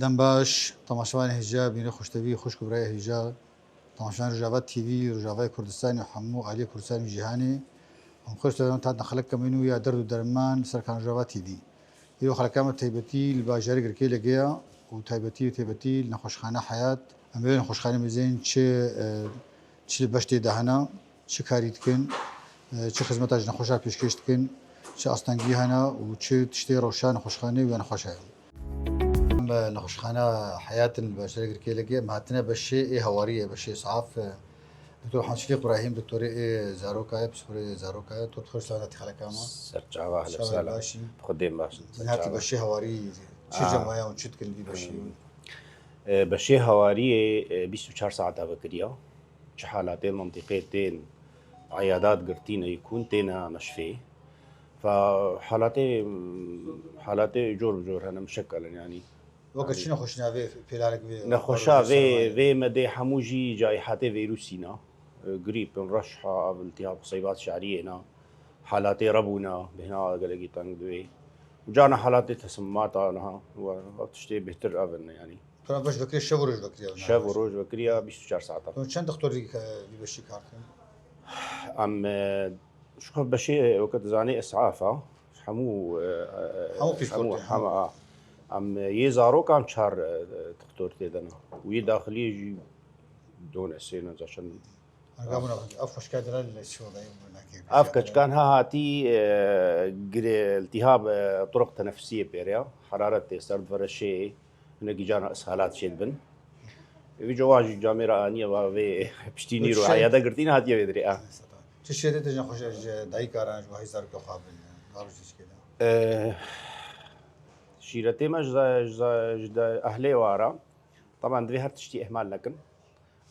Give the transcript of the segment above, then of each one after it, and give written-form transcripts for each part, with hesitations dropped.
دەم باش تەماشاوانی هێژا بینە خوشتەوی خوشک و برای هێژا تەماشان ڕۆژاوات تیڤ ڕۆژاوای کوردستانی و هەموو عالیە کوردستانی جیهانی ئەم خۆش دەدەم تا خەڵکەمین و یا دەرد و دەرمان سەرکان ڕۆژاوات تیڤ هیرۆ خەڵکامە تایبەتی لە باژاری گرکەی لەگەیە و تایبەتی و تایبەتی نەخۆشخانە حەیات ئەمێ نەخۆشخانە مزین چ بەش تێدا هەنا چ کاری دکن چ خزمەتاش نەخۆشا پێشکەش دکن چ ئاستەنگی هەنا و چ تشتێ ڕۆشان نەخۆشخانەی و نەخۆشایە نەخۆشخانە حیاتن باشتر گرکێلەگە ماتنە بەشێ هەواریە بەشێ سعاف دکتۆر حەمشیق إبراهیم دکتۆری زارۆکایە پسپۆری زارۆکایە تۆ خۆش سەعادەتی خەڵکامە سەرچاوە لەسەلا باشی خودێن باشن هاتی بەشێ هەواری چ جەمایە و چت کردی بەشی بەشێ هەواریە 24 ساعتا بکریە چه حالاتين منطقيتين عيادات قرتين يكون تينا مشفي حالاتي جور هنا مشكلا يعني وقت شنو خوشنا في بلالك نخوشا في مدي حموجي جائحات فيروسينا قريب رشحة التهاب صيبات شعرية حالاتي ربونا بهنا قلقي تنقدوي وجانا حالاتي تسمات عنها وتشتي بهتر أبن يعني ترى باش بكري شب وروج بكري شب وروج بكري 24 ساعة تو چند دكتور بيبشي كارتن ام شو بشي وقت زاني اسعافه حمو حما ام يزارو كان شهر دكتور تيدنا وي داخلي يجي دون سنه عشان قامنا افش كادر الشو افكش كان هاتي التهاب طرق تنفسيه بيريا حراره سرد فرشي هناك جانا اسهالات شدبن في جواجي جاميرا انيا وفي بشتيني رو عياده قرتين هاتيه بيدري تشيرت تجن خوش داي كارانج وهي صار كخابل دارجش كده شيرتي مجدا اهلي وارا طبعا دي هر تشتي اهمال لكن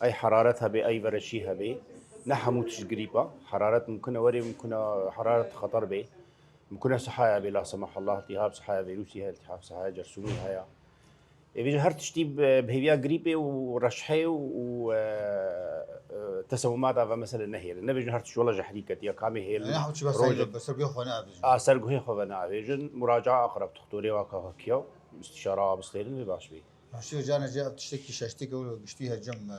اي حرارتها باي برشيها بي نحمو تشقريبا حرارة ممكن وري ممكن حرارة خطر بي ممكن صحايا بلا سمح الله التهاب صحايا فيروسي هاي التهاب صحايا جرثومي هاي بيجي هر تشتي بهيفيا قريبة ورشحي وتسممات هذا مثلا نهير النبي جهرت شو ولا جحريكة يا كامي هي أنا حكي بس سرقي خوانا أبيجن سرقي خوانا أبيجن مراجعة أقرب دكتوري وكا كيو استشارة بستيرن باش بي شو جانا جاء بتشتكي شاشتك وبشتيها جم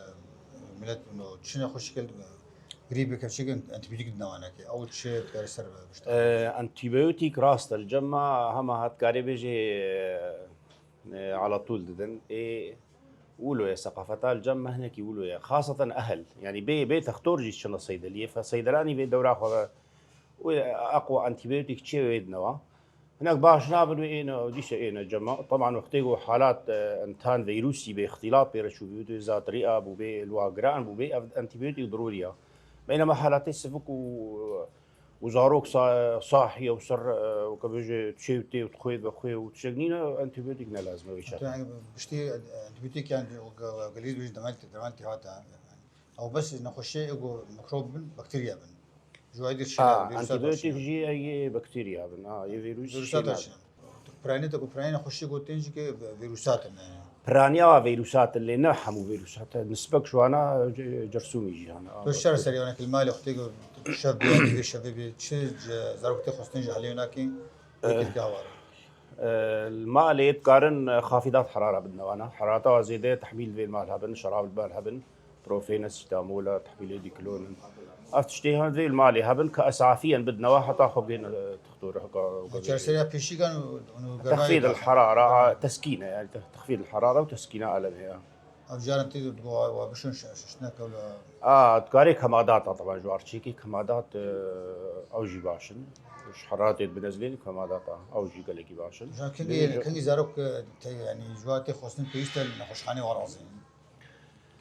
ملت إنه شنو خوش كل قريبة كيف شيء أنتيبيوتيك دنوانا كي أول شيء بيرسر أنتيبيوتيك راست الجمع هم هات كاري بيجي على طول ددن يقولوا يا ثقافة الجمع هناك يقولوا يا خاصة أهل يعني بي تختار جيش شنو الصيدلية فصيدلاني بي دورة خو أقوى أنتيبيوتيك شيء ويدنوا هناك باش نابل إنه ديش إنه جمع طبعا وقتيجو حالات انتان فيروسي باختلاط بيرشوا بيوتو ذات رئة بوبي الواقران بوبي أنتيبيوتيك ضرورية بينما حالات السفك وزاروك صاحية وصر وكبيجي تشيوتي وتخويد بخوي وتشجنينا أنتيبيوتيك لازم ويشات. يعني بشتي أنتيبيوتيك يعني قليل بيجي دمالتي هاتا أو بس نخشي يجو ميكروب بكتيريا بن جوادير شيء أنتيبيوتيك جي أي بكتيريا بن فيروسات براني تقول براني نخشي يقول تنجي كفيروسات برانيا وفيروسات اللي نحمو فيروسات نسبك شو أنا جرثومي جي أنا. الشر سريع أنا كل مالي أختي شاب يعني شاب بتشج زاركتي خصني جهلي هناكي كهوار الماء اللي يتقارن خافضات حرارة بدنا أنا حرارتها زيادة تحميل في الماء الهبن شراب الماء الهبن بروفينس تامولا تحميل ديكلون أفتشتيها ذي الماء اللي هبن كأسعافيا بدنا واحد تأخذ بين تختار الشر سريع بيشي كان تخفيض الحرارة تسكينة يعني تخفيض الحرارة وتسكينة على أفجار أنتي وبشون شنك ولا تقاري كمادات طبعا جوار تشيكي كمادات أوجي باشن مش حرارة بنزلين كمادات أوجي قلقي باشن كنجي زاروك يعني جواتي خصني بيشتل نخشخاني ورازين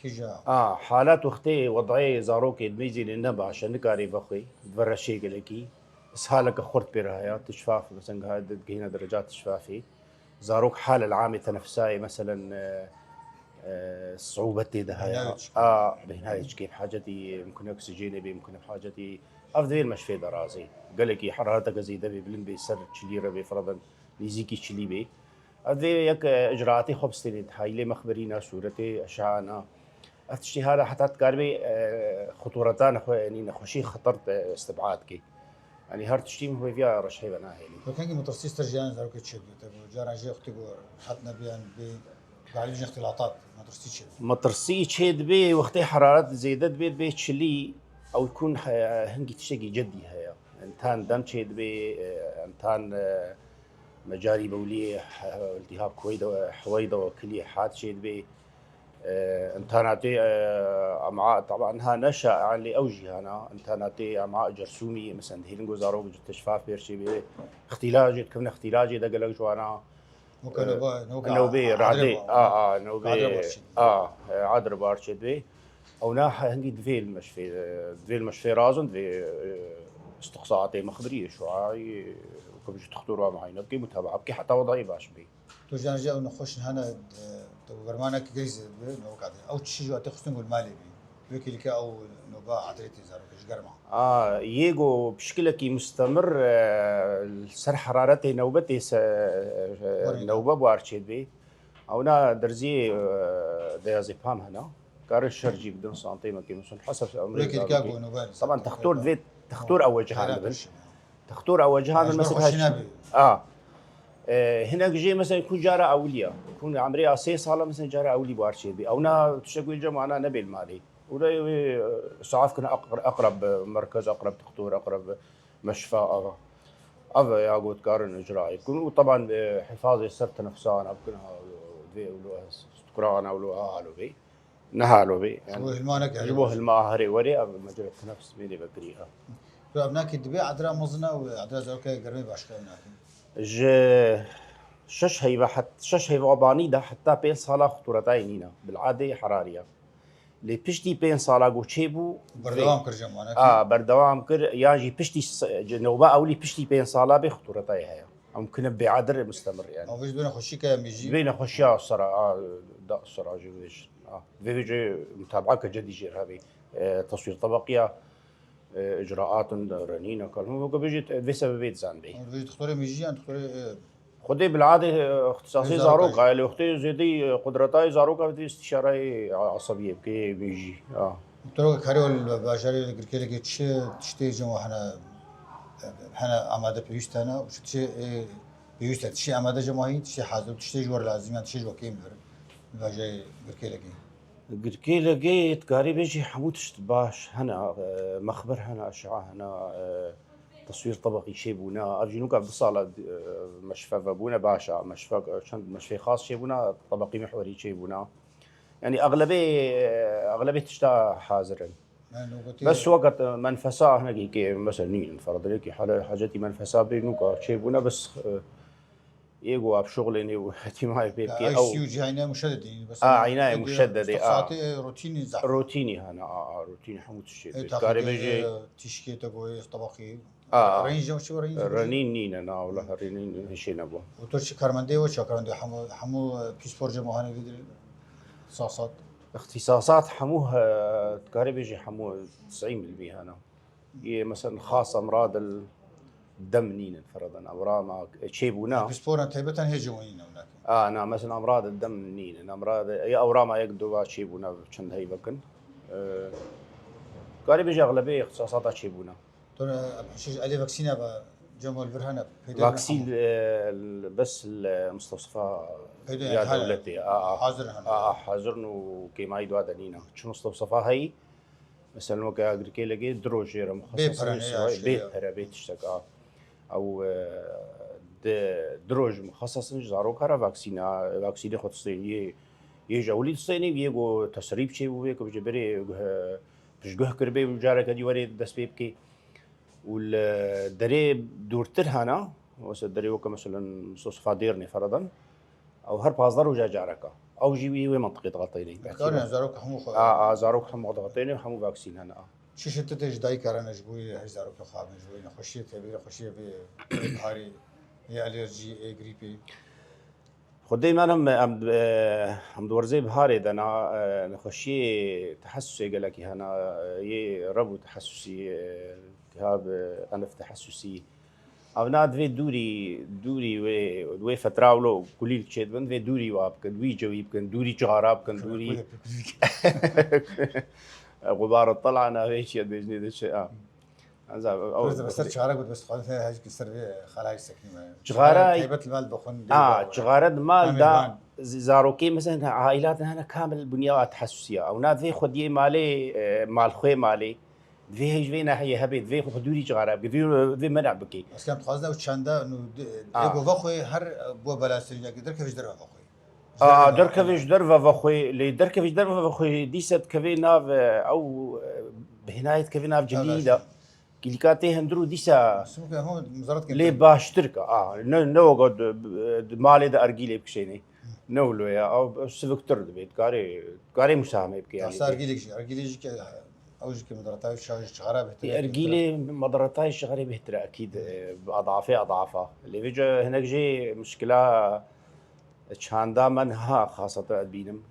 كيجا حالات وقتي وضعي زاروك يدميزي لنا باشن كاري بخوي تفرشي قلقي اسهالك خرط برهايات تشفاف مثلا هذا هنا درجات تشفافي زاروك حالة العامة تنفسية مثلا صعوبتي ده بهنايج كيف حاجتي يمكن اكسجين بي يمكن بحاجتي افضل مشفي درازي قال لك حرارتك زياده بلن بيسر تشليره بفرضا نيزيكي تشلي بي افضل يك اجراءاتي خبستني هاي لي مخبرينا صورتي اشعانا افتشي هذا حتى تقاربي خطورتان يعني نخشي خطر استبعادك يعني هار تشتيم هو فيها رشحي بناهي لو كان مترسيس ترجان زاروك تشد جارا جي اختي حطنا بيان بي بعد يجي اختلاطات ما ترسيش شيء. مطرسي تشيد بي وقتي حرارات زيدت بيت بيت شلي او يكون هنجي تشتكي جدي هيا انتان دم تشيد بي انتان مجاري بوليه التهاب حويضه وكليه حاد تشيد بي انتاناتي امعاء طبعا ها نشا عن لي اوجي انا انتاناتي امعاء جرثومي مثلا هيلنجو زارو تشفاف بيرشي بي اختلاجي كمن اختلاجي دقلق جوانا ممكن نوبي رعدي نوبي عادر بارشد بي او ناح هنجي دفي المشفي رازن دفي استقصاءاتي مخبريه شعاعي وكبش تخطروا معي نبكي متابعه بكي حتى وضعي باش بي توجان جاء نخش هنا تو برمانك جيز نوقع او تشي جو تخصن قول مالي بي بيكي لك او نوبا عدريتي زارو كش قرمه ييجو بشكلكي مستمر سر حرارتي نوبتي نوبه بارشد بي او نا درزي ديازيبام هنا كارش شرجي بدون سنتيمه كي حسب عمري طبعا تختور او وجهان تختور او وجهان مثلا هنا جي مثلا يكون جاره اولياء يكون عمري 6 سنه مثلا جاره اولي بارشي بي او نا تشكوي جماعه انا نبي المالي ولا سعاف كنا اقرب مركز اقرب تختور اقرب مشفى يا قلت كارن اجرائي يكون طبعا حفاظ السر تنفسان ابكنها دي ولو استقرانا ولو هالو بي نهالو بي يعني جبوه الماء هري وري مجرى التنفس ميني بكريها ابناك دبي عدرا مزنا وعدرا زوكا قرمي باشكاونا شش هيبة باني ده حتى بين صالة خطورتاي نينا بالعادة حرارية لي بشتي بين صالة قوشيبو بردوام كر جمعنا بردوام كر يعني بشتي نوبة أولي بشتي بين صالة بخطورتاي هيا ممكن بعذر مستمر يعني أو فيش بينا خشيكا ميجي بينا خشيا الصراحة دا الصراحة جويش فيجي متابعة كجدي جير هذه تصوير طبقية إجراءات رنينة كلهم وقبجت بسبب زانبي فيجي تختاري ميجي أنت تختاري خدي بالعادة اختصاصي زاروكا اللي اختي زيدي قدرتاي زاروكا بدي استشارة عصبية بكي بيجي تروح كاريو الباشري الكركيلة كي تشتي جماعة حنا عمادة بيوستنا وش تشي بيوست تشي عمادة جماعي تشي حاضر تشتي جوار لازم يعني تشي جو كيم بر الباشري الكركيلة كي تقاري بيجي حموتش باش هنا مخبر هنا أشعة هنا تصوير طبقي شيبونا أرجنوك بصالة مشفى فبونا باشا مشفى خاص شيبونا طبقي محوري شيبونا يعني أغلبية تشتا حاضرا بس وقت منفسا هنا كي مثلا نين فرض لك حاجتي منفسا بينوكا شيبونا بس يجوا بشغلني واهتمامي بيبكي او سيوجي عيناي مشدده بس عيناي مشدده روتيني زعما روتيني هنا روتيني حمود الشيء كاري بيجي تشكي تقوي طبقي رينج وش رينج رنين انا ولا رنين هشي نبو وترشي كارمندي وش كارمندي حمو بيسبور جمهاني في اختصاصات حموه تقاري بيجي حمو 90% هنا هي مثلا خاصه امراض الدم نين فرضا اوراما تشيبونا بيسبور تيبتن هي جوين هناك انا مثلا امراض الدم نين امراض يا اوراما يقدوا تشيبونا كان هي بكن قال بيجي اغلبيه اختصاصاتها تشيبونا ترى شيء عليه فاكسينا جمع البرهانه فاكسين بس المستوصفه يا دولتي حاضرن وكيما يدوا دنينا شنو مستوصفه هي مثلا وكا اغريكيلغي دروجير مخصص بيت اشتكى او دروج مخصص زارو كارا فاكسينا خصوصي يجولي تصيني يجو تسريب شيء وهيك بجبري بجوه كربي وجارك دي وري دس بيبكي والدري دورتر هنا وسدري وك مثلا مستوصفات ديرني فرضا او هرب هازر وجا جارك او جيبي وي منطقه غطيني كان زاروك حمو زاروك حمو غطيني وحمو فاكسين هنا شو شتتش داي كارنا جبوي زاروك خاب جبوي نخشيه تبي نخشيه بهاري هي الرجي غريبي خدي ما هم دورزي بهاري انا نخشي تحسسي قال لك هنا ي ربو تحسسي التهاب انف تحسسي او ناد في دوري وي فتراولو كليل تشيد بند في دوري واب كان وي جوي كان دوري جغاراب كان دوري غبار الطلعه انا ايش يد بجني ذا الشيء هذا بس شغارة قلت بس خلاص هاي كسر خلاص سكني شغارة هيبة المال بخون شغارة مال دا زاروكي مثلا عائلاتنا هنا كامل بنيات تحسسية أو نادي خدي مالي مال خوي مالي ذي هيج في ناحية هبيت ذي خدوري شغارة ذي منع بكي بس كان تخازنا وشاندا إنه إيجو فخوي هر بو بلاستريا قدر كيفش درها فخوي دركفيش درفا فخوي لي دركفيش درفا فخوي ديست كفي ناف أو بهناية كفي ناف جديدة كيلكاتي هندرو ديسا هو مزارات لي باشتركة نو قد مالي دا أرجيلي بكشيني نو لو يا أو سفكتر دبيت كاري مساهمة بكي يعني أصلا أرجيلي أوجي كمدرتاي شغارة بهتر أرجيلي مدرتاي شغالي بهتر أكيد أضعافها اللي بيجي هناك جي مشكلة شاندا من ها خاصة بينم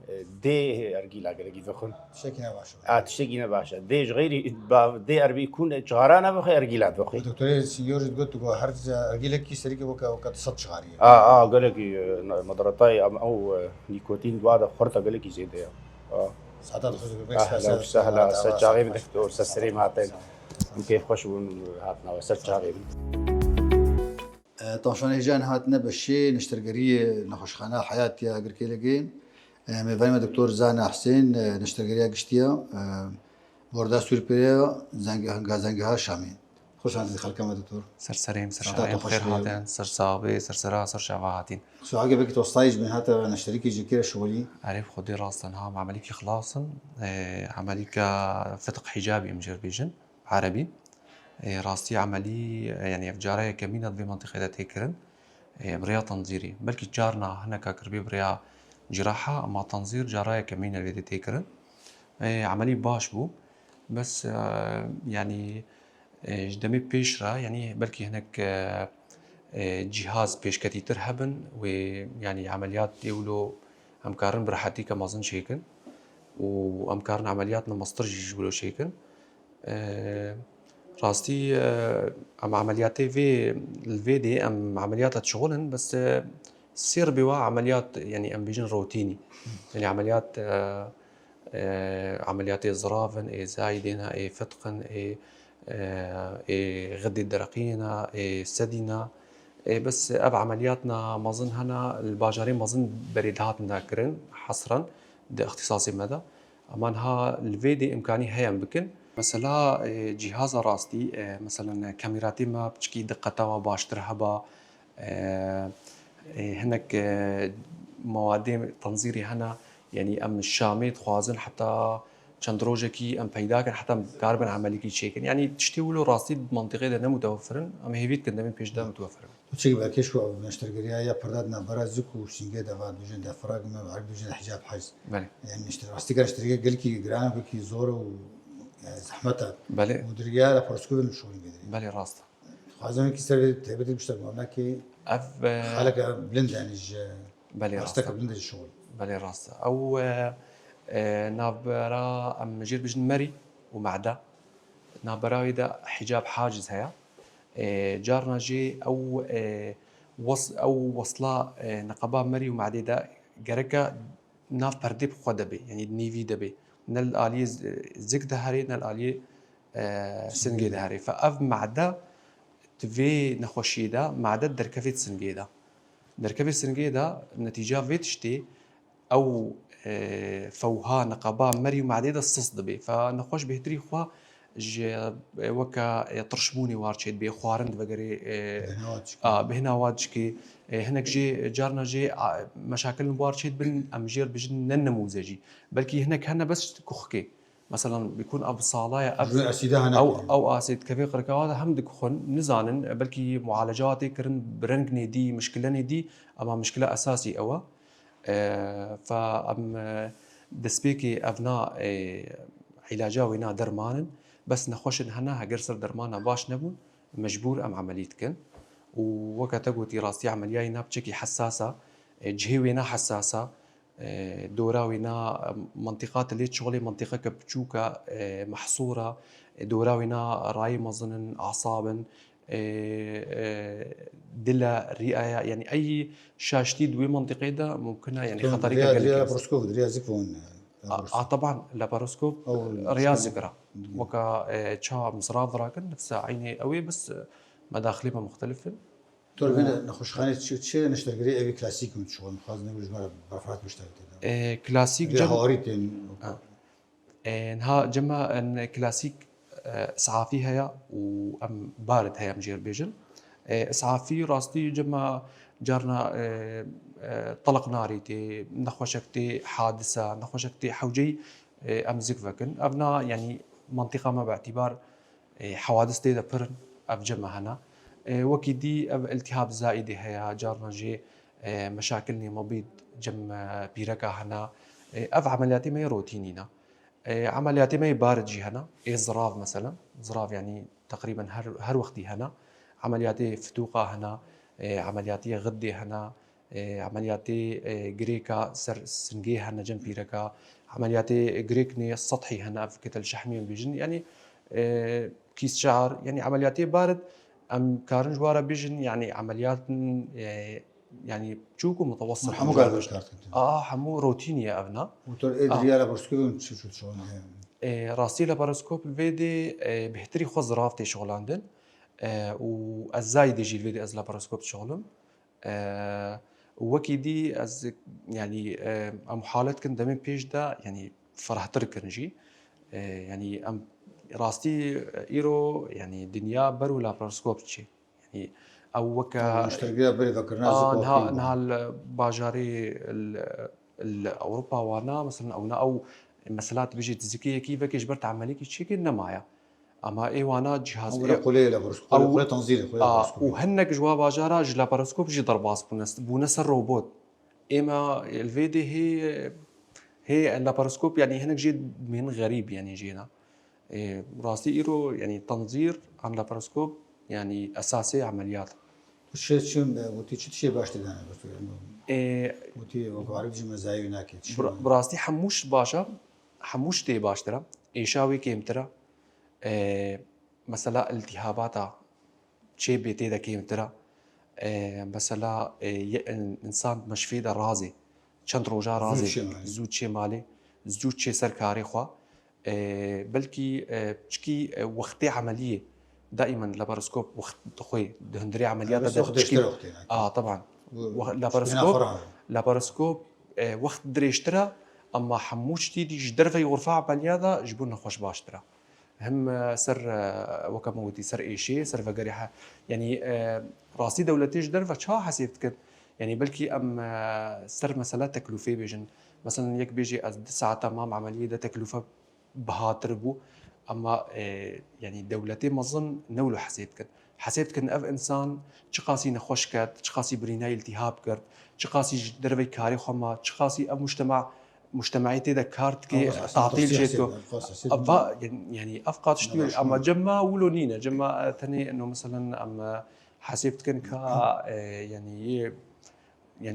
دي أرجيلا قلقي فخن تشتكينا باشا تشتكينا باشا دي غيري دي أربي يكون شغارانا بخي أرجيلات بخي دكتور سيور قلت تقول هرج أرجيلك كي سريك وكا تصد شغارية قالك مدرتاي أو نيكوتين دوادا خرطة قالك زيادة سعادات أهلا وسهلا سجاغي دكتور سسريم هاتين كيف خوش هاتنا وسجاغي طبعا شان هجان هاتنا بشي نشترقرية نخوشخانة حياتي أقركي لقي مفانيما دكتور زانا حسين نشترقرية قشتيا بوردا سوربيا زنگها شامي خوش عندي خلقة دكتور سرسريم سرشاوين بخير هاتين سرسابي سرسرا سرشاوا هاتين سو عاقب بك توصايج من هاتا نشتركي جيكيرا شغلي عارف خدي راسن ها عمليك خلاصن عمليك فتق حجابي مجر بيجن عربي راستي عملي يعني افجارية كمينة في منطقة تيكرن بريا تنظيري بلكي جارنا هناك كربي بريا جراحة اما تنظير جاراية كمينة اللي تيكرن عملي باش بو بس يعني جدمي بيشرا يعني بلكي هناك جهاز بيشكتي ترهبن ويعني عمليات ديولو امكارن براحتي كمازن شيكن وامكارن عملياتنا مسترجي جولو شيكن راستي ام عملياتي في الفي دي ام عمليات شغلن بس سير بوا عمليات يعني ام بيجن روتيني يعني عمليات عمليات زرافن زايدين فتقن غدي الدرقينا سدينا بس اب عملياتنا مازن هنا الباجارين مازن بريدات ناكرن حصرا ده اختصاصي مدى امانها الفيدي امكاني هي بكن مثلا جهاز راستي مثلا كاميراتي ما بتشكي دقتها باشتر هبا هناك مواد تنظيري هنا يعني ام الشامي خوازن حتى چندروجكي ام پیدا كان حتى كاربن عملي كي شيكن يعني تشتيولو راستي بمنطقه ده متوفرن ام هيفيت كندم بيش ده متوفرن وشي باكيش نشترقريا يا بردادنا برازك وشينجا دفا دوجن دفراغ ما عرب دوجن حجاب حجز بله يعني راستي كاشترقريا قالكي جرانا بكي زوره يعني زحمتها بله ودريا لا فرسكوبن الشغل قدري بله راست خازن كي سر تهبت بيشتغل هناك اف حلقه بلند يعني بله راست بلند الشغل بله راست او نابرا ام جير بجن مري ومعدا نابرا إذا حجاب حاجز هيا جارنا جي او وصلا نقبا مري ومعدا دا جركا ناف بردب خدبي يعني نيفي دبي نل آلية زك دهاري نل آلية سنجي دهاري فأف معدا تفي نخوشيدا معدا دركفيت سنجيدا دركفيت سنجيدا نتيجة فيتشتي او فوها نقابا مري ومعديدا الصص دبي فنخوش بهتري خوا وكا ترشموني وارشيد بي خوارند بقري بهنا واجكي هناك جي جارنا جي مشاكل وارشيد بن امجير بجن نموذجي بلكي هناك هنا بس كخكي مثلا بيكون اب صالايا او اسيد كفي قركاوات هم دكخن نزانن بلكي معالجاتي كرن برنجني دي مشكله دي اما مشكله اساسي اوا فأم دسبيكي أبناء علاجاوينا درمانن بس نخوشن هنا هجرسر درمانا باش نبون مجبور أم عمليتكن ووكتاقوتي راستي عملياينا بشكي حساسة جهوينا حساسة دوراوينا منطقات اللي تشغلي منطقة كبتشوكا محصورة دوراوينا راي مظن أعصابن دلا رئاية يعني أي شاشتي دوي منطقة ده ممكنها يعني خطرية دريا بروسكوف دريا زكفون طبعا لاباروسكوب أو رياض ذكرى وكا تشا مزراف راكن نفسها عيني قوي بس مداخلها مختلفة. دكتور بين نخش خانة شو نشتغل أبي كلاسيك من شغل خلاص نقول جمرة برفعات مشتغل كده كلاسيك أبي جم هواريتين نها جمع ان كلاسيك اسعافي هيا وام بارد هيا مجير بيجن اسعافي راستي جمع جارنا طلق ناري تي نخوشكتي حادثة نخوشكتي حوجي ام زكفكن ابنا يعني منطقة ما باعتبار حوادث تي دبرن اف جمع هنا وكيدي اب التهاب زائد هيا جارنا جي مشاكلني مبيض جم بيركا هنا اف عملياتي ما روتينينا عملياتي ما بارد جي هنا زراف مثلا زراف يعني تقريبا هر وقتي هنا عملياتي فتوقة هنا عملياتي غدي هنا عملياتي جريكا سنجي هنا جنبي ركا عملياتي جريكني السطحي هنا في كتل شحمي بيجن يعني كيس شعر يعني عملياتي بارد ام كارنج وارا بيجن يعني عمليات يعني تشوكو متوسط حمو قال بالكارت حمو روتيني يا ابنا دكتور ريال برسكوب شو شغل راسي لاباروسكوب الفيدي بهتري خو زرافتي شغلاندن والزايد يجي الفيدي از لاباروسكوب شغلم وكيدي از يعني ام حالت كن دمي بيج دا يعني فرحت ركنجي يعني ام راستي ايرو يعني دنيا برو لاباروسكوب شي يعني او وكا مشتركين بري ذكرنا نها الباجاري الاوروبا وانا مثلا او مسألات بيجي تزكية كيف جبرت عمليك تشيكي معايا اما اي وانا جهاز أو قولي لابروسكوب قولي تنظير قولي لابروسكوب وهنك جوا باجارا جلا باراسكوب جي ضرباس بونس الروبوت اما الفيدي هي اللاباروسكوب يعني هناك جي من غريب يعني جينا راسي ايرو يعني تنظير عن لاباروسكوب يعني اساسي عمليات شو وتي شيء باش تدانا بس وتي وعارف جي مزايا هناك براستي حموش باشا حموش تي باش ترى ايشاوي كيم ترى مثلا التهاباتها شيء بيتي دا كيم ترى مثلا انسان مشفي دا رازي چند روجا رازي زود شي مالي زود شي سركاري خوا بلكي تشكي وقتي عمليه دائما لاباروسكوب وقت خوي دهندري عمليات تشكي طبعا لاباروسكوب وقت دريشترا اما حموش تيدي جدرفي غرفه عمليات جبونا خوش باشترا هم سر وكموتي سر اي شيء سر فقريحه يعني راسي دولتي جدرفه شا حسيت كد يعني بلكي ام سر مساله تكلفه بيجن مثلا يك بيجي از ساعه تمام عمليه ده تكلفه بهاتربو اما يعني دولتي مظن نولو حسيت كن اف انسان تشقاسي نخوش كات تشقاسي بريناي التهاب كرت تشقاسي دربي كاري خما تشقاسي اف مجتمعيتي ده كارت كي تعطيل جيتو يعني افقات شتوي اما جما ولونينا جما ثاني انه مثلا اما حسيت كن كا يعني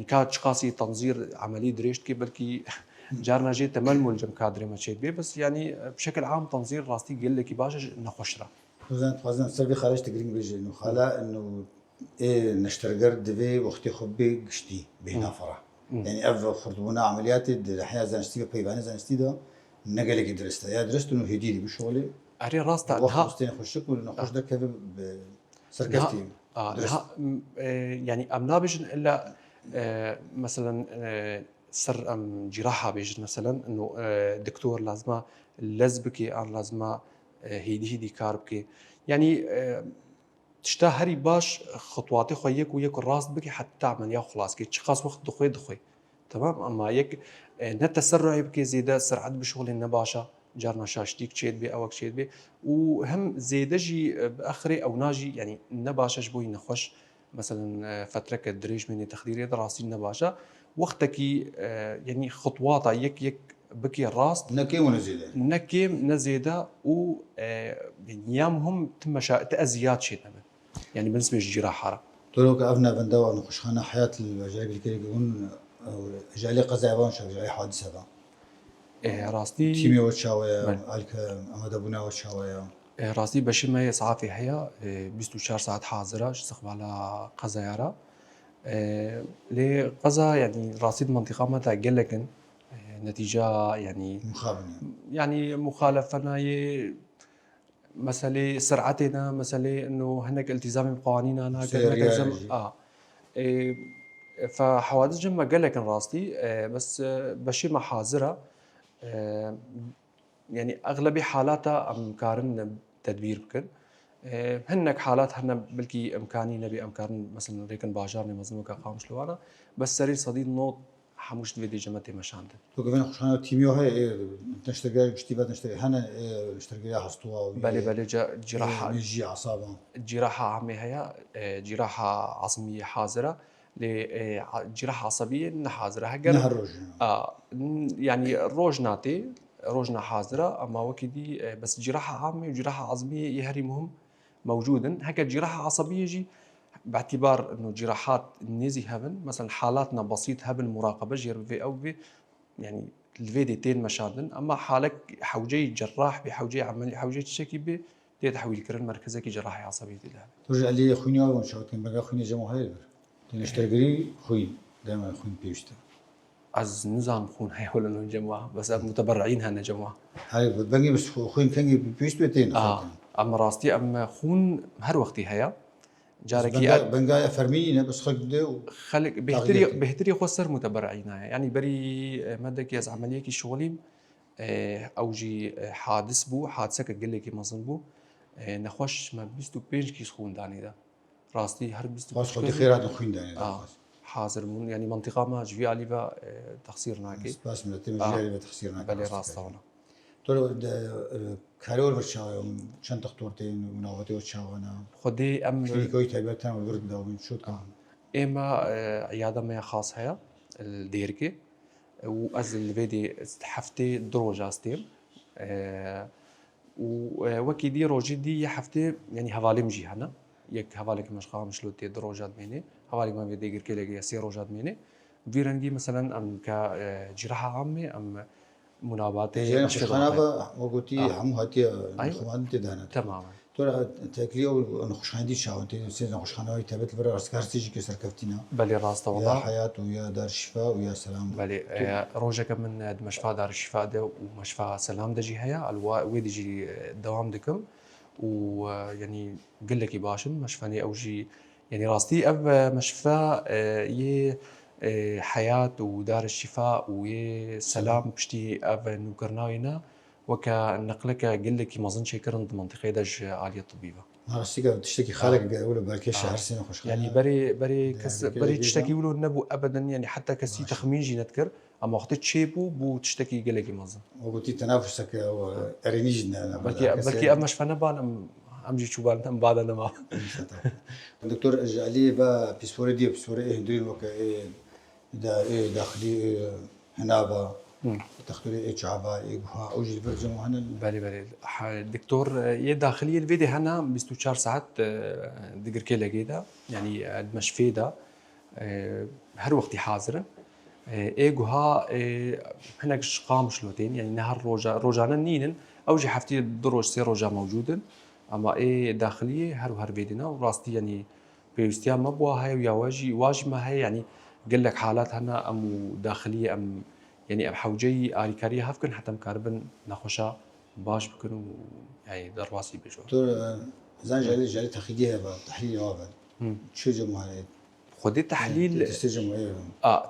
كا تشقاسي تنظير عمليه دريشت كي بلكي جارنا جي تململ جم كادري ما تشيت بيه بس يعني بشكل عام تنظير راستي قال لك باش نخشره خزان سربي خارج تقريبا بيجي انه خلا انه نشترجر دفي وقتي خبي قشتي بهنا فرح يعني اف خرطونا عمليات الحين زانستي بيبان زانستي ده نقلك درست يا درست انه هديدي بشغلي اري راستا وقت نخشك ولا نخش ده كيف سركفتي يعني امنا بيجن الا مثلا سر ام جراحه بيجن مثلا انه دكتور لازم لزبكي ان لازم هيدي كاربكي يعني تشتهري باش خطواتي خويك وياك الراس بكي حتى عمليه خلاص كي تشخص وقت دخوي تمام اما يك نتسرع بكي زياده سرعه بشغل النباشا جارنا شاشتيك تشيد بي او تشيد بي وهم زياده جي باخري او ناجي يعني نباشا جبوي نخش مثلا فتره كدريج من تخديري دراسي النباشا وقتك يعني خطوات يك بكي الراس نكيم نزيده و يامهم تم تأزيات شيء يعني بالنسبه للجراحه تلوك افنا بندوا نخش خانه حياه الجاي اللي يقولون جاي قزايبان شاف جاي حادثه راستي تيمي وتشاويا الك امد ابونا وتشاويا راستي باش ما يصعافي هي 24 ساعه حاضره سخب على قزايره لي قزا يعني راستي المنطقه ما تاجل لكن نتيجة يعني مخابن يعني مخالفة مسألة سرعتنا، مسألة إنه هناك التزام بقوانيننا، هناك سيريا التزام إيه. فحوادث جمّة قلقن راستي، بس بشي محاذرها، آه، يعني أغلبية حالاتها أم كارن تدبير بكن، هنك حالات هن بلكي إمكاني بإمكان مثلا ريكن باجارني مزمو كقام شلوانا، بس سرير صديد نوت حموش فيدي جمتي مشاندن. تو كمان خوشحالة تيميو هاي نشتغل اشتباه نشتغل هنا نشتغل هستوا بلي بلي جراحة نجي أعصابهم جراحة عامة هي، جراحة عظمية حاضرة، لجراحة عصبية حاضرة هجر. نهر روج يعني روجناتي روجنا حاضرة، أما وكدي بس جراحة عامة وجراحة عظمية يهري مهم موجودا. هكا جراحة عصبية يجي باعتبار إنه جراحات نيزي هبن مثلا حالاتنا بسيط هبن مراقبة جير في أو في يعني الفيديتين مشاهدن، أما حالك حوجي جراح بحوجي عملي حوجي تشكي به دي تحويل كرن مركزي كي جراحة عصبية لها. ترجع لي خويني ونشوت كان بقى خويني جمو هاي نشتغلي خوي دائما خوين بيشتغل از نظام خون هاي ولا إنه جماعة بس متبرعين هنا جماعة. هاي بقى بس خوين كان بيشتغل تين أما راستي أما خون هر وقتي هيا بس جاركي بنجا فرمينا بس خلق خلق بهتري خسر متبرعين يعني بري مدك يز عملية كي شغلي أو جي حادث بو حادثة كقلة كي مظن بو نخوش ما بيستو بينج كيس خون داني ده راستي هر بيستو خاص خدي خيرات خوين داني حاضر من يعني منطقة ما جوي عليها تخسير ناكي بس من التم جي عليها تخسير ناكي بلي راستونا ترى كارول برشاوي شن تختورتين مناوبتي وتشاوانا خدي أم كلينيكوي تايبتنا والورد داوين شو كان إما عيادة ما خاص هيا الديركي وأز الفيدي حفتي دروجة ستيم وكي دي روجي دي حفتي يعني هوالي مجي هنا يك هوالك مش قام شلوتي دروجات ميني هوالك ما فيدي غير كيلي سي روجات ميني فيرنجي مثلا أم كجراحة عامة أم مناوباتي يعني خشخانة وقلتي عمو هاتي أيوة. خمان تدانا تماما ترى تاكليو أنا خشخانة شاو أنت سيدنا خشخانة تبت البرا أسكارتيجي كسر كفتينا بلي راست يا والله حياة ويا دار الشفاء ويا سلام بلي روجك من مشفى دار الشفاء ده ومشفى سلام دجي هيا ويدي جي دوام دكم ويعني قل لك باشم مشفاني او جي يعني راستي اب مشفى ي حياة ودار الشفاء وي سلام بشتي اب نوكرناينا وكا نقلك قل لك ما ظن شكرن منطقه دج عاليه الطبيبه نارسيكا تشتكي خالك ولا بالك شهر سنة خشخانة يعني بري تشتكي ولو نبو ابدا يعني حتى كسي تخمين جي نذكر اما وقت تشيبو بو تشتكي قل لك مازن وقلتي تنافسك ارينيجنا بلكي ام مشفى بان امجي شو بان بعد انا ما دكتور اجعلي با بيسوري دي بيسوري ايه هندري وكا ايه دا ايه داخلي هنا با تختاري ايه شعبا ايه جها اوجي الفرجم وهنا بالي الدكتور ي داخليه الفيديو هنا 24 ساعات دقر كيلا كده يعني المشفى ده هر وقت حاضره ايه جها هناك قام شلوتين يعني نهار روجانا نينن اوجي حفتي دروج سي روجا موجودا اما ايه داخليه هر فيدينا وراستي يعني بيستيا ما بوا هاي ويا واجي ما هي يعني قال لك حالات هنا ام داخليه ام يعني ام حوجي اليكاريه هفكن حتى مكاربن نخوشا باش بكنوا يعني درواسي بيجوا دكتور زان جالي تحقيقها با تحليل وابد شو جمعها خدي تحليل تستجم ايه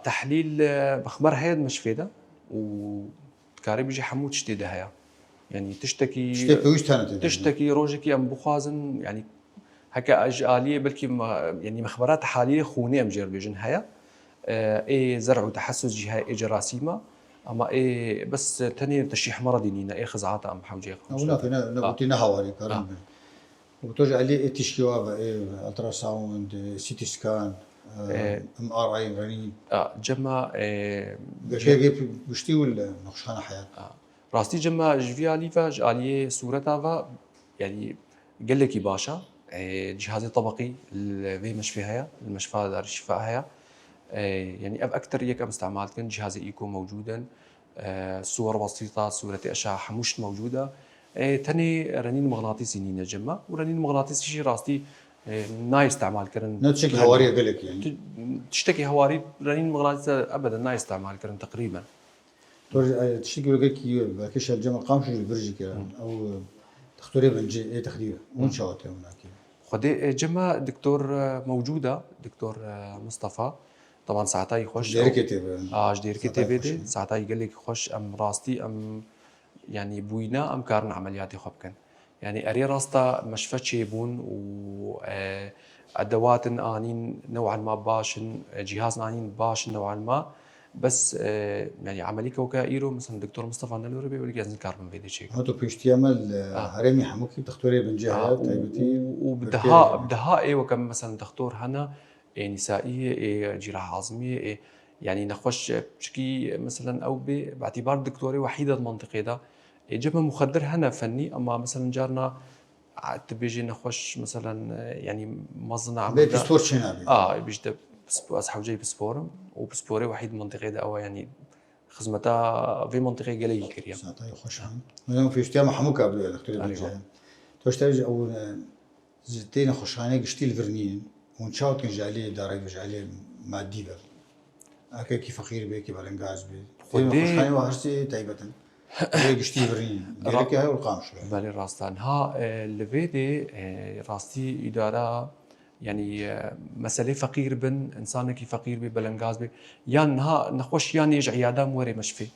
تحليل بخبر هيد مش فيدا وتكاري بيجي حمود شتيده هيا يعني تشتكي روجكي ام بخازن يعني هكا اجاليه بلكي يعني مخبرات حاليه خونيه مجر بيجن هيا ايه زرع وتحسس جهه جراثيمه اما ايه بس تاني تشريح مرضي نينا ايه خزعات ام حوجي هنا فينا نبوتينا هواري كارم وترجع لي ايه تشكيوا ايه الترا ساوند سي تي سكان ام ار اي رنين جما جاي بشتي ولا نخشخانه حياه راستي جما جفيالي فاج عليه صورتها يعني قال لك باشا جهاز طبقي في مشفى هيا المشفى دار الشفاء هيا يعني اكثر يك استعمالت كان جهاز ايكو موجودا صور بسيطه صوره اشعه حموش موجوده تاني رنين مغناطيسي نينا جما ورنين مغناطيسي شي راستي ناي استعمال كرن نتشكي هواري قال لك يعني تشتكي هواري رنين مغناطيسي ابدا ناي استعمال كرن تقريبا تشتكي ولا كي باكيش الجمع قامش برجي كده او تختاري بنجي ايه تخديره وين شاطئ هناك. خدي جمع دكتور موجودة دكتور مصطفى طبعا ساعتها يخش ديري أو كتاب جدير كتابة دي ساعتها يقول لك يخش أم راستي أم يعني بوينا أم كارن عملياتي خبكن يعني أري راستا مشفت بون و أدوات آنين نوعا ما باشن جهاز آنين باشن نوعا ما بس يعني عملي كوكا إيرو مثلا دكتور مصطفى نلوري بيقول لك لازم كاربن فيدي شيء هاتو بيشتيامل هرمي حموكي تختاري بنجي هيا تايبتي وبدها ايه وكم مثلا دكتور هنا إيه نسائيه إيه جراحه عظميه إيه يعني نخش بشكي مثلا او باعتبار الدكتوره وحيده المنطقه ده إيه جبنا مخدر هنا فني اما مثلا جارنا تبيجي نخش مثلا يعني مظنة عم بيت سبور شنابي بيجي اسحب جاي بسبورم وبسبوري وحيد المنطقه ده او يعني خدمتها في منطقه قليل كريم ساعتها يخش هون ويوم بيشتيام حموكا قبل دكتور بنجي ايوه توش ترجع او زتين خشانه قشتي الفرنين ونشاوت كان جالي داري جالي مادي بقى اكي كي فقير بي كي بالانغاز بي تين خدي خشانه وهرسي تايبه هي قشتي الفرنين ديرك هاي والقامش بالي راستان ها لفيدي راستي إدارة يعني مسألة فقير بن إنسان كي فقير بي بلنغاز بي يعني ها نخوش يعني يج عيادة موري مشفي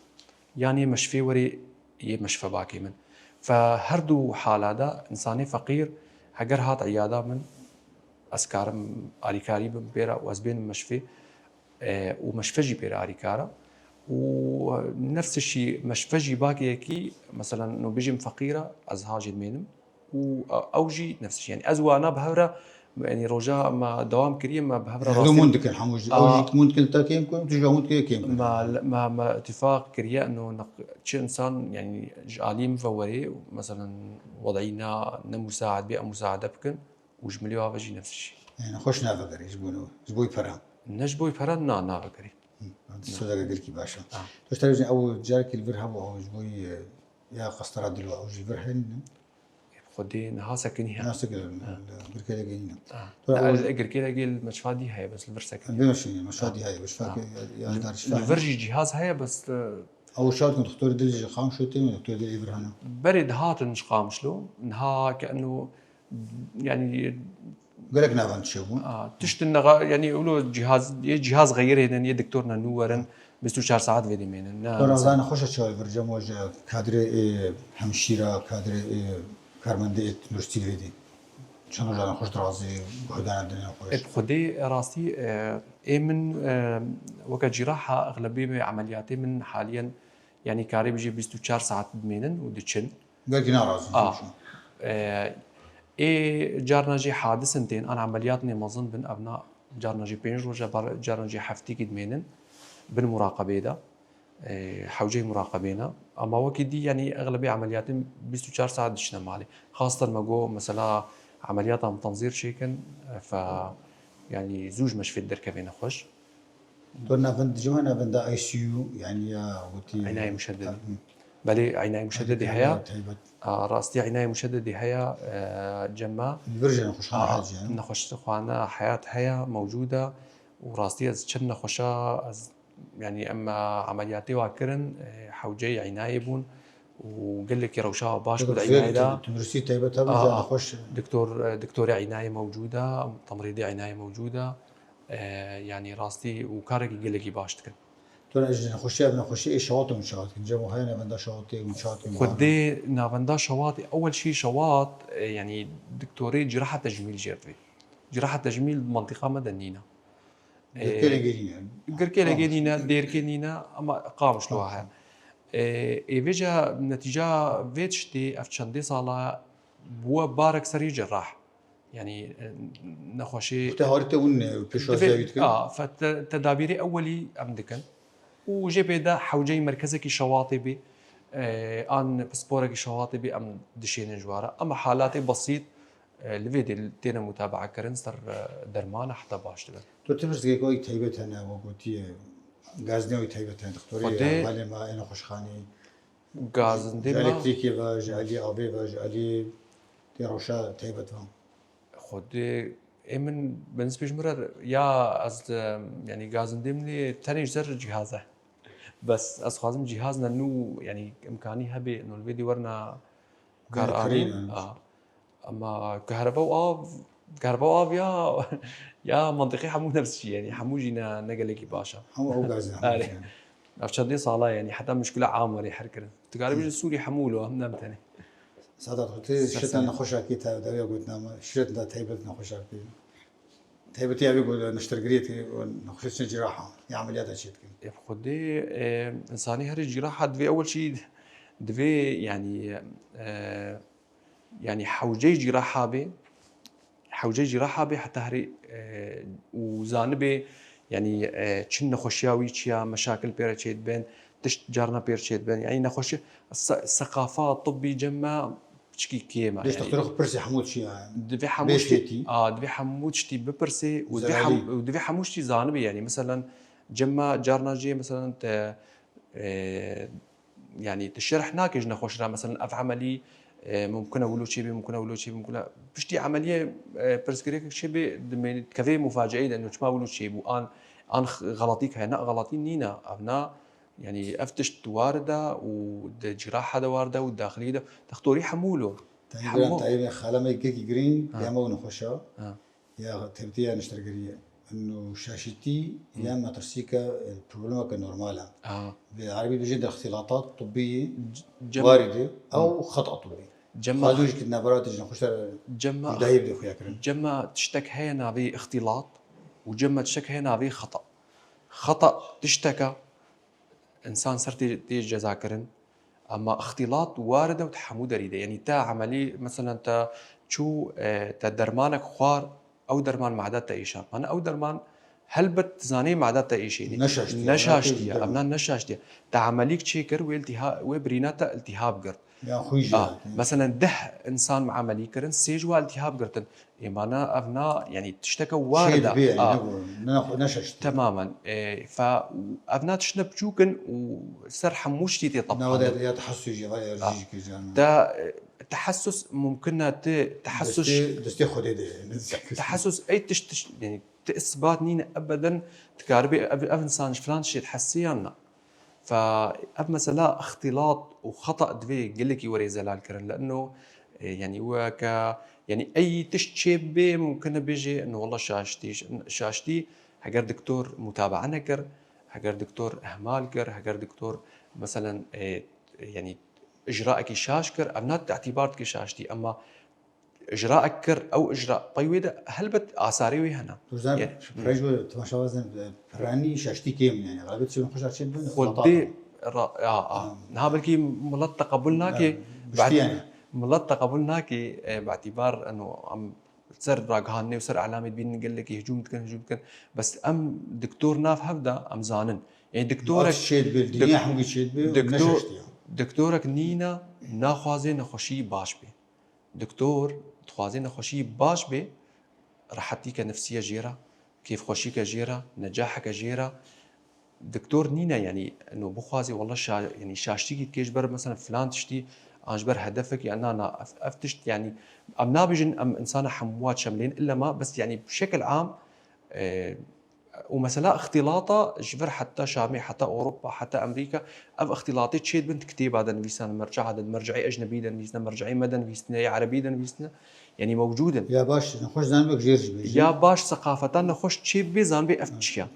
يعني مشفي وري مشفى باكي من فهردو حالة دا إنساني فقير هجر هات عيادة من أسكارم أريكاري بيرا وأزبين مشفي ومشفجي بيرا أريكارا ونفس الشيء مشفجي باقي كي مثلا انه بيجي فقيره ازهاجي المينم واوجي نفس الشيء يعني ازوانا بهبره يعني رجاء ما دوام كريم ما بهبره هذا راسي مندك الحموج او جيك مندك التا كيم كم تجا مندك كيم ما اتفاق كريا انه شي انسان يعني جالي مفوري مثلا وضعينا مساعد بيئه مساعده بكن وجمليوها بجي نفس الشيء يعني خوش نافقري جبونو جبوي فرام نجبوي فرنا نافكري السوداء قلكي باشا توش ترجع او جارك الفرهب او جبوي يا قسطرة دلوا او جبرهن خدي نها سكنيها ناس البركيلة جينا لا الجركيلا جيل مشفى دي هي بس الفرسك بمشي مشادي هاي مش فاكر يا دار شفاء الفرجي جهاز هي بس او شاد كنت تختار دلجي خام شو تاني تختار دلجي فرهنا برد هات نشقام شلو نها كانه يعني قالك نافن تشوفون تشت يعني يقولوا جهاز غير هنا دكتورنا نورن بس 4 ساعات فيدي مين رمضان خوش شوي فرجم وجه كادر همشيرة كادر كارمندي نورستي فيدي شنو جانا خوش دراسي وحدان الدنيا خوش خدي راسي ايه من وقت جراحه اغلبيه عملياتي من حاليا يعني كاري بيجي 24 ساعات بدمينن ودتشن قالك ناراضي ايه جارنا جي حادث سنتين انا عملياتني ما اظن بن ابناء جارنا جي بينج جارنا جي حفتي كدمينن بالمراقبه ده حوجي مراقبينا اما وقت دي يعني اغلبيه عملياتي 24 ساعه دشنا مالي خاصه ما جو مثلا عمليات عم تنظير شيكن ف يعني زوج مش في الدركه بين خوش دورنا بند جوانا بند اي سي يو يعني يا وتي عنايه مشدده بالي عنايه مشدده هيا راستي عنايه مشدده هيا جما الفرجن خوش حاجه نخش اخوانا حياه هيا موجوده وراستي از شن خشا يعني اما عملياتي واكرن حوجي عنايه بون وقال لك يا روشاه باش بالعنايه ده تدرسي تايبتها برجع خوش دكتور عنايه موجوده تمريضي عنايه موجوده يعني راستي وكارك قال لك باش تكن ترى اجي نخش اي شواطئ من شواطئ جابوا هاي نبدا شواطئ من شواطئ خدي نافندا شواطئ اول شيء شواط يعني دكتوري جراحه تجميل جيرفي جراحه تجميل منطقه مدنينا قركيلا جينينا دير كينينا اما قامش لوها فيجا نتيجة فيتشتي أفتشندي صالة بوا بارك سري جراح يعني نخوشي تهارته ون بيشوا زاويتك فتدابيري أولي أمدكن وجيبي دا حوجي مركزك شواطبي أن بسبورك شواطبي أم دشين جوارا أما حالاتي بسيط الفيديو تينا متابعة كرنستر درمان حتى باش تبن ترتبش كوي تايبت أنا وقلتي غازني وتايبت أنا دكتوري بالي ما أنا خوشخاني غازندي ما إلكتريكي باج علي أبي باج علي تيروشا تايبت فهم خدي من بالنسبة لمرة يا أز يعني غازندي مني تاني زر جهازه بس أخوازم جهازنا إنه يعني إمكانية هبي إنه الفيديو ورنا كريم. أما كهرباء وآب يا يا منطقي حمو نفس الشيء يعني حمو جينا نقلكي باشا هم أو غازي يعني أفشل دي صالة يعني حتى مشكلة عامة ريح حركة تقارب يجي السوري حموله هم نمتني سعادت قلتي شتنا نخش أكيد هذا قلت نام شتنا تهيبت نخش أكيد تهيبتي أبي قول نشترقريتي ونخش جراحة عمليات أشياء كده خدي إنساني هرج جراحة دفي أول شيء دفي يعني يعني حوجي جراحة به حتى هري وزانبه يعني چن نخوشیاوی چیا مشاكل بيرتشيت بين تشت جارنا بيرتشيت بين يعني نخوش الثقافات طبي جمع بشكي كيما ليش يعني تخترق برسي حمود شيء يعني دفي حموشتي دفي حموشتي ببرسي ودفي حموشتي زانبي يعني مثلا جمع جارنا جي مثلا يعني تشرح ناكج نخوش مثلا اف عملي ممكن اقول له شيء ممكن اقول له شيء ممكن بشتي عمليه برسكريك شيء كفي مفاجئه لانه ما اقول له شيء وان غلطيك هنا غلطي نينا ابنا يعني افتشت وارده والجراحه ده وارده والداخليه ده تختوري حموله تقريبا خاله ما يجيكي جرين يا ما نخشها يا تبتيها نشترقريه انه شاشتي يا ما ترسيكا البروبلمك النورمالة بالعربي بيجد اختلاطات طبيه وارده او خطا طبي جمع هذوش كنا براتج نخش جمع تشتك هنا في اختلاط وجمع تشتك هنا في خطا تشتكى انسان صرت تيجي جزاكرن اما اختلاط وارده وتحمو دريده يعني تا عملي مثلا تا شو تا درمانك خوار او درمان معدات تعيشها انا او درمان هلبت زاني معدات تعيشي نشاشتي ابنا نشاشتي تا عمليك تشيكر والتهاب وبريناتا التهاب قر يا خوي مثلا ده انسان مع عملي كرن سيجوا التهاب قرتن ايمانا ابنا يعني تشتكى وارده نشاشتي تماما فابنا تشنب جوكن وسر حموشتي طبعا يا تحسس ده تحسس ممكن تحسس اي يعني اثبات نين ابدا تكاربي انسان فلان شيء تحسينا فاب مثلا اختلاط وخطا دفي قال لك يوري زلال كرن لانه يعني هو يعني اي تشتشي ممكن بيجي انه والله شاشتي هجر دكتور متابعه نكر هجر دكتور اهمال كر هجر دكتور مثلا يعني اجراءك شاشكر ابنات اعتبارك شاشتي اما اجراءك كر او اجراء طيوده هلبت اثاري وهنا يعني رجل تماشى وزن راني شاشتي كيم يعني غالبا شو نخش على شيء بين خدي نهابلكي ملت قبلناكي بعد ملت قبلناكي باعتبار انه عم سر راقهاني وسر علامه بين قال لك هجوم كان بس ام دكتور ناف هفدا ام زانن يعني دكتورك دكتورك نينا ناخوازي نخوشي باش بي دكتور تخوازي نخوشي باش بي راحتك نفسيه جيره كيف خوشيك جيره نجاحك جيره دكتور نينا يعني انه بخوازي والله يعني شاشتي كيش بر مثلا فلان تشتي انجبر هدفك يعني انا افتشت يعني ام نابجن ام انسان حموات شاملين الا ما بس يعني بشكل عام ومثلا اختلاطه جبر حتى شامي حتى اوروبا حتى امريكا اف اختلاطي تشيد بنت كتيب هذا نفيسنا مرجع هذا مرجعي اجنبي نفيسنا مرجعي مدن نفيسنا يا عربي نفيسنا يعني موجودا يا باش نخش زانبك جيرج يا باش ثقافتنا نخش تشيب بي زانبي افتشيا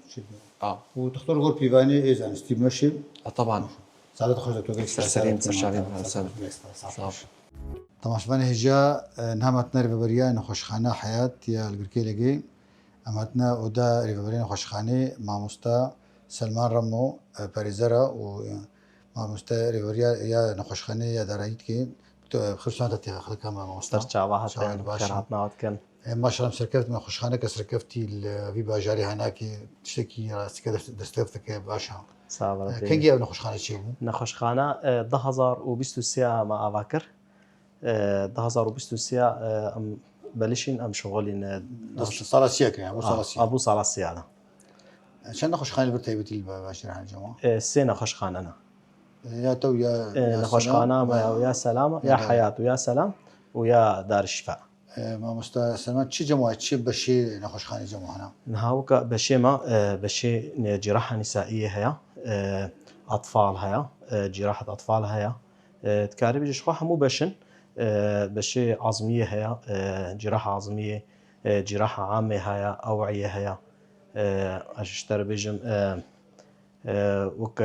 وتختار غور بيفاني اذا ستيمشي طبعا سعادة خرجت توقيت سرسرين سرشارين طبعا شباني هجا نهمتنا ريفابريا نخش خانة حياة يا القركي لقي أمتنا ودا ريفابريا نخش خانة مع مستا سلمان رمو باريزرا ومع مستا ريفابريا يا نخش خانة يا درايتكي خرجت أنت تخلقها مع مستا ترجع خيراتنا وتكن ما شاء الله سركفت من خوش خانه كسركفتي في باجاري هناك تشتكي راسك دستفتك باشا كان جاي نخوش خانه شيء نخوش خانه 2023 ما افكر 2023 ام بلشين ام شغلين صار سياك يعني ابو صار سياده عشان نخوش خانه برتيبتي الباشر عن الجماعه السنه خوش خانه انا يا تو يا نخوش خانه ويا سلام يا حياه ويا سلام ويا دار الشفاء ما مستسلمات شي جماعة شي بشي نخوش خانة جماعة هنا نهاوك بشي ما بشي جراحة نسائية هي اطفال هيا جراحه اطفال هيا تكارب جراحه مو بشن بشي عظميه هيا جراحه عظميه جراحه عامه هيا اوعيه هيا اشتر بيجم وك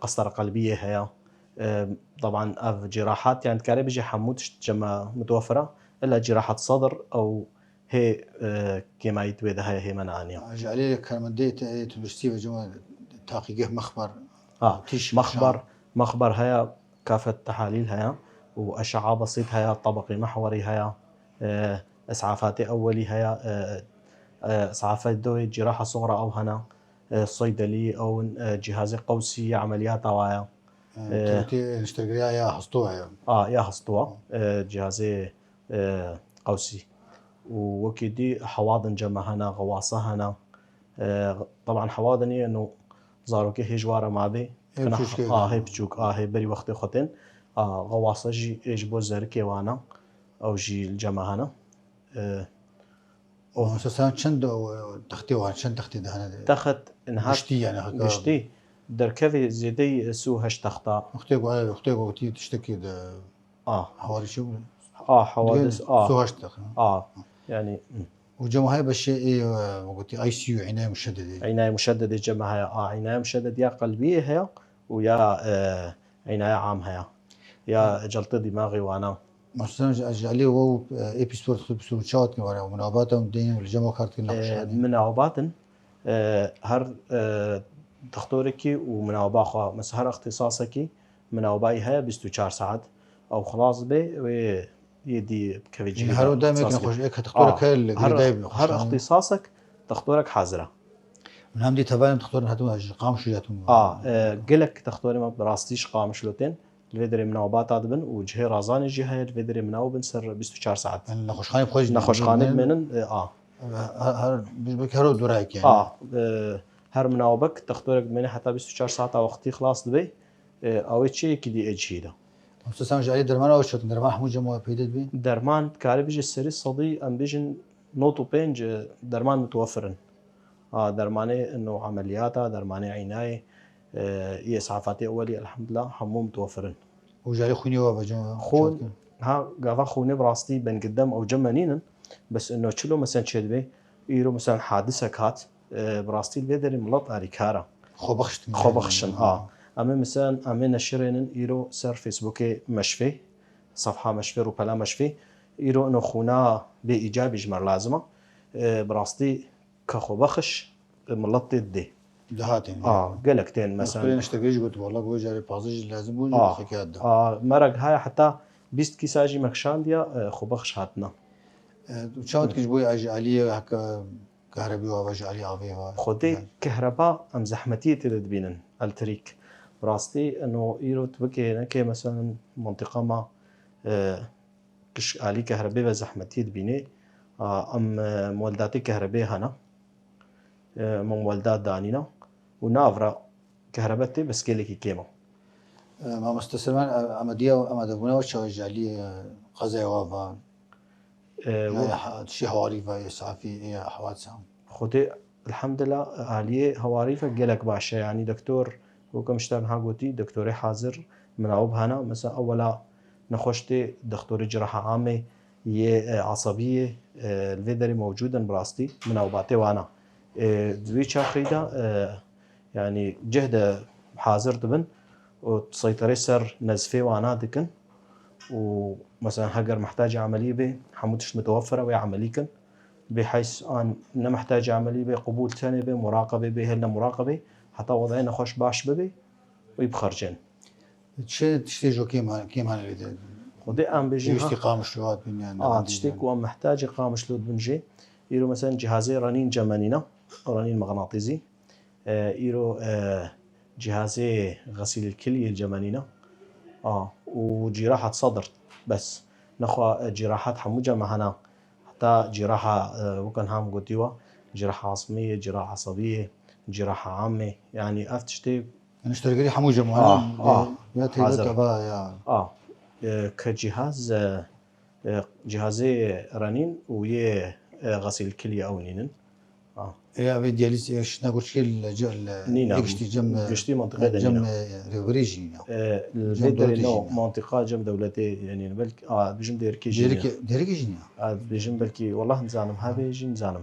قسطره قلبيه هيا طبعا اف جراحات يعني تكارب بيجي حموتش جما متوفره الا جراحه صدر او هي كما يتويد هي منانيا عليه كان مدي تبستي وجمع تحقيقه مخبر تيش مخبر هيا كافة تحاليل هيا وأشعة بسيط هيا طبقي محوري هيا إسعافات أولي هيا إسعافات دوي جراحة صغرى أو هنا صيدلي أو جهاز قوسي عمليات أوايا تبتي نشتغل يا هسطوع يا هسطوة جهازي قوسي وكيدي حواضن جمع هنا غواصة هنا طبعا حواضني انه زاروكي هي جواره ما بي هي بتشوك هي بري وقت خوتين غواصه جي ايش بو زركي وانا او جي الجمع هنا اساسا چند تختي وان چند تختي ده تخت انها قشتي يعني قشتي دركفي زيدي سو هش تختا اختي وتي تشتكي ده حواري شو حوادث سو هش يعني وجمع هاي بشيء وقلتي اي سي يو عنايه مشدده جمع هي عنايه مشدده يا قلبيه هي ويا عنايه عام هي يا جلطه دماغي وانا مثلا اجعليه هو ايبيسود خصوصا شات كمان مناوباتهم دين والجمع كارت نقش مناوبات هر دكتوركي ومناوبة خوا مثلا هر اختصاصكي مناوباي هي 24 ساعات او خلاص به يدي كفيجي يعني هر دائما يمكن خوش ايك دكتورك هر اختصاصك دكتورك حاضره من هم دي تبان دكتور هاتون قام شو جاتون قلك دكتوري ما براستيش قام شلوتين الفيدري مناوبات ادبن وجهه رازاني جهه الفيدري مناوبن سر 24 ساعات نخوشخانه بخوش نخوشخانه منن هر بيجبك هرو درايك يعني هر مناوبك دكتورك من حتى 24 ساعه وقتي خلاص دبي او شيء كدي اجهيده مستسام جاي درمان او شت درمان حمو جمع بيدت بي درمان كاري بيجي السري الصدي ام بيجن نوتو بينج درمان متوفرن درماني انه عملياتها درماني عنايه اسعافات اولي الحمد لله حمو متوفرن وجاري خوني وابا جمع خون قاضا خوني براستي بين قدام او جمانين بس انه تشلو مثلا شدبي يرو مثلا حادثه كات براستي البيدر ملط اريكارا خو بخشن اما مثلا اما نشرين يرو سر فيسبوك مشفي صفحه مشفي روبلا مشفي يرو انه خونا بايجابي جمر لازمه براستي كخو بخش ملط دي دهاتين قلقتين مثلا خلينا نشتغلش قلت والله قوي جاري بازج لازم بوجود حكايه ده مرق هاي حتى بيست كيساجي مكشان ديا خو بخش هاتنا وشاوت كيش بوي اجي عليه هكا كهربي واجي عليه افي خدي كهرباء ام زحمتيه تدبينن التريك براستي انه ايرو تبكي نكي مثلا منطقه ما كش علي كهرباء وزحمتيه تبيني ام مولداتي كهرباء هنا مولدات دانينا ونافرا كهربتي بس كيلكي كيما ما مستسلمان امديه امدبونا وشاوج عليه قزاي وافا شي حواريفه اسعافي حوادث خدي الحمد لله عليه هواريفه قالك باشا يعني دكتور وكم اشتغل قلتي دكتوري حاضر مناوب هنا مثلا اولا نخشتي دكتور جراحه عامه يه عصبيه الفيدري موجودا براستي مناوباتي وانا دويتشا خيدا يعني جهد حاضر دبن وتسيطري سر نزفي وانا دكن ومثلا هاجر محتاج عمليه به حموتش متوفره ويا عمليكن بحيث ان محتاج عمليه به قبول ثاني به مراقبه به هنا مراقبه حتى وضعنا خوش باش به ويبخرجن تشتي جو كيما اللي ودي ام بيجي استقامه شلوات يعني تشتيك وام محتاج اقامه شلوت بنجي يرو مثلا جهازي رنين جمانينا رنين مغناطيسي يرو جهازي غسيل الكليه الجمانينا وجراحه صدر بس نخوا جراحات حموجه معنا حتى جراحه وكان هم قلتيوا جراحه عصبيه جراحه عصبيه جراحه عامه يعني افتشتي نشتغل حموجه معنا يا تيبا يا كجهاز جهازي رنين ويا غسيل الكليه او نينن يا أبي دياليز إيش نقول شيء نينا إيش تجمع قشتي منطقة جم نينا ريفريجينا البدر دولتي إنه جينا. منطقة جم دولتي يعني بلك بيجن ديركي ديريك جينا بيجن بلكي والله نزانم هذا يجي نزانم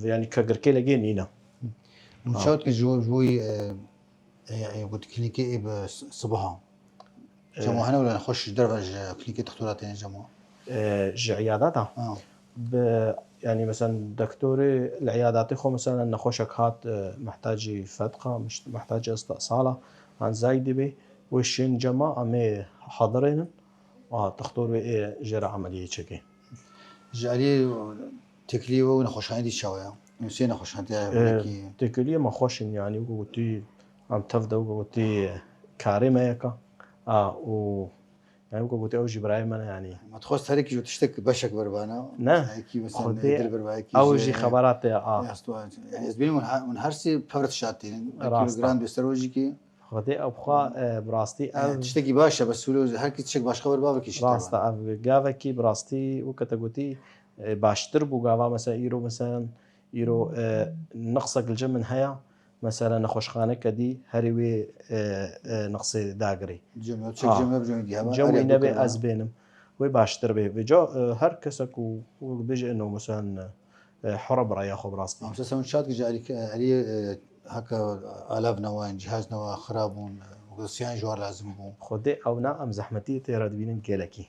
يعني كقركي لقي نينا ونشاط كجوي يعني قلت كلينيكي إيه بصباحا جمو هنا ولا نخش درجة كلينيكي تختاراتين جمو عياداتها يعني مثلا دكتوري العيادات خو مثلا نخوشك هات محتاجي فتقة مش محتاجة استئصالة عن زايدة به وشين جماعة أمي حاضرين تختار إيه جرى عملية شكل جالي تكليوه ونخش عندي شوية نسينا نخش عندي تكلية ما خوشن يعني وقلتي عم تفضل وقلتي كارمة يكا و يعني وقلتي أوجي برايم أنا يعني ما تخص هريك جو تشتك بشك بربانا نه هيكي مثلا خدي يدري برباكي أوجي خبرات يعني اسبوعين من هرسي بفرت شاتين راستا. كيلوغرام بيستروجيكي خدي أبخا براستي تشتكي باشا بس ولو هركي تشتك باش خبر بابك يشتغل راستا جافكي براستي وكتقولي باشتر بو جافا مثلا يرو مثلا يرو نقصك الجمن هيا مثلا نخوش خانه كدي هروي نقص داغري جمع تشك جمع بجمع دي هذا جمع نبي أزبينم وباشتر به بجا هر كسك وبيجي إنه مثلا حرب رأي أخو براستي أمس سوون شات جا علي هكا آلاف نوان جهاز نوا خرابون وصيان جوار لازم بون خدي أو نا أم زحمتي تيراد بينن كيلكي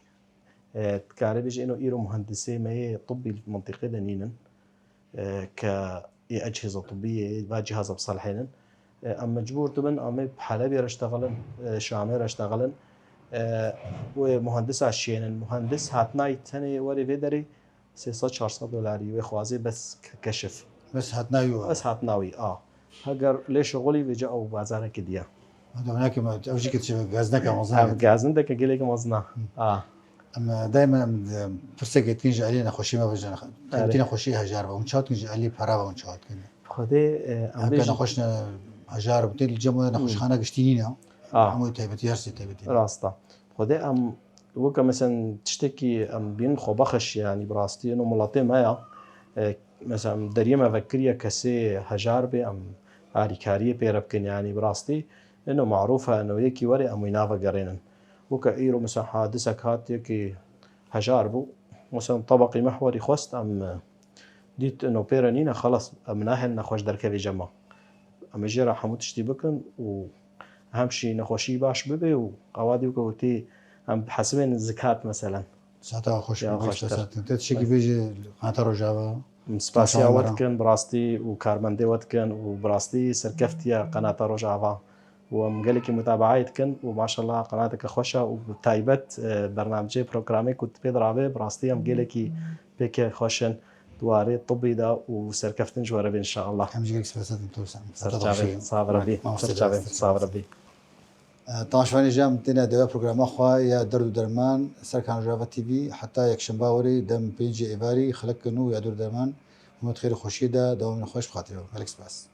تكاري بيجي إنه إيرو مهندسي ما طبي المنطقة دنينن كأجهزة طبية باجهزة بصالحين أم مجبور تبن أم بحلبي رشتغلن شامي رشتغلن ومهندس عشيين مهندس هاتناي تاني وري فيدري 600-400 دولاري ويخوازي بس كشف بس هاتنايو بس هاتناوي هاجر ليش شغلي بيجا أو بازارك كديا هذا هناك ما أوجيك تشوف غازنك أم مزنا جازن دك جيلك مزنا أما دائما فرصة تنجي علينا خوشي ما بجنا تنتين خوشي هجار ونشاط تنجي علي برا ونشاط كنا خدي هكا نخشنا هجار بتيل الجمع نخش خانة قشتينينا مو تايبتي يرسي تايبتي راستا خدي أم وكا مثلا تشتكي أم بين خبخش يعني براستي إنه ملاطي مايا مثلا دريمة فكرية كسي هجار بي أم عاريكارية بيربكن يعني براستي إنه معروفة إنه يكي وري أم ينافا قرينن وكا إيرو مثلا حادثك هات يكي هجار بو مثلا طبقي محوري خوست أم ديت إنه بيرانينا خلاص أم ناهل نخوش دركبي جمع أم جيرا حمود تشتي بكن وأهم شي نخوشي باش ببي وقوادي وكوتي أم بحسبين الزكاة مثلا ساعتها خوش يا بس خوشتر. تشكي بيجي قناة رجابة سباسيا واتكن براستي وكارمندي واتكن وبراستي سركفتيا قناة روجافا ومقالك متابعتكن وما شاء الله قناتك خوشة وتايبت برنامجي بروجرامي كنت بيضربه براستي مقالك بيك خوشن دواري طبي دا وسركفتن جوارب إن شاء الله. هم جيك سباسات انتوسا سرجابي صاب ربي سرجابي صاب ربي. طبعا شواني جام تنا دوا برنامج أخوة يا درد درمان سركان رجافة تي في حتى يكشن باوري دم بيجي إباري خلق كنو يا درد درمان ومتخير خوشيدا دوام خوش بخاطره ملك سباس.